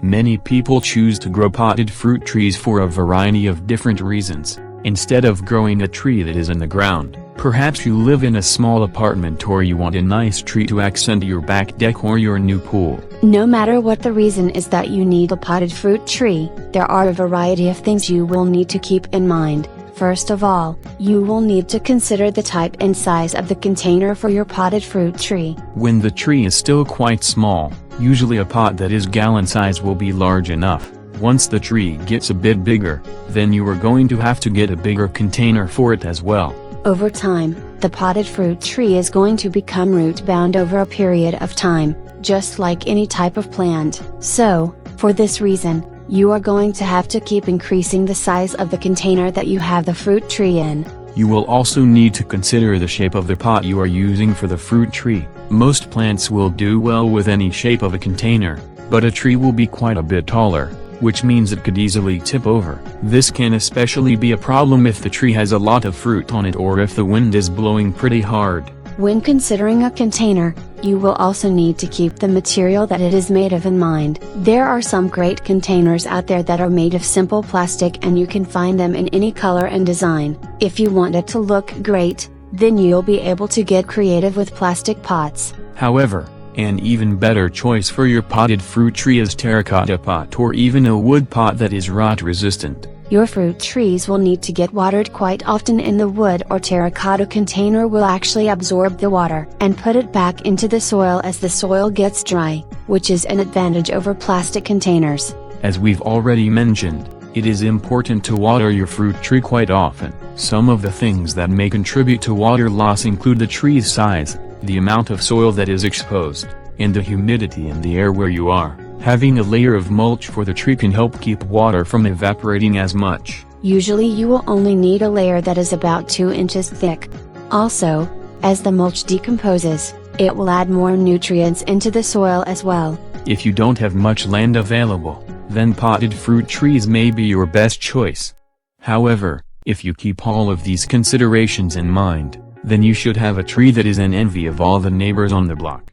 Many people choose to grow potted fruit trees for a variety of different reasons, instead of growing a tree that is in the ground. Perhaps you live in a small apartment or you want a nice tree to accent your back deck or your new pool. No matter what the reason is that you need a potted fruit tree, there are a variety of things you will need to keep in mind. First of all, you will need to consider the type and size of the container for your potted fruit tree. When the tree is still quite small, usually a pot that is gallon size will be large enough. Once the tree gets a bit bigger, then you are going to have to get a bigger container for it as well. Over time, the potted fruit tree is going to become root-bound over a period of time, just like any type of plant. So, for this reason, you are going to have to keep increasing the size of the container that you have the fruit tree in. You will also need to consider the shape of the pot you are using for the fruit tree. Most plants will do well with any shape of a container, but a tree will be quite a bit taller, which means it could easily tip over. This can especially be a problem if the tree has a lot of fruit on it or if the wind is blowing pretty hard. When considering a container, you will also need to keep the material that it is made of in mind. There are some great containers out there that are made of simple plastic and you can find them in any color and design. If you want it to look great, then you'll be able to get creative with plastic pots. However, an even better choice for your potted fruit tree is terracotta pot or even a wood pot that is rot resistant. Your fruit trees will need to get watered quite often, and the wood or terracotta container will actually absorb the water and put it back into the soil as the soil gets dry, which is an advantage over plastic containers. As we've already mentioned, it is important to water your fruit tree quite often. Some of the things that may contribute to water loss include the tree's size, the amount of soil that is exposed, and the humidity in the air where you are. Having a layer of mulch for the tree can help keep water from evaporating as much. Usually you will only need a layer that is about 2 inches thick. Also, as the mulch decomposes, it will add more nutrients into the soil as well. If you don't have much land available, then potted fruit trees may be your best choice. However, if you keep all of these considerations in mind, then you should have a tree that is an envy of all the neighbors on the block.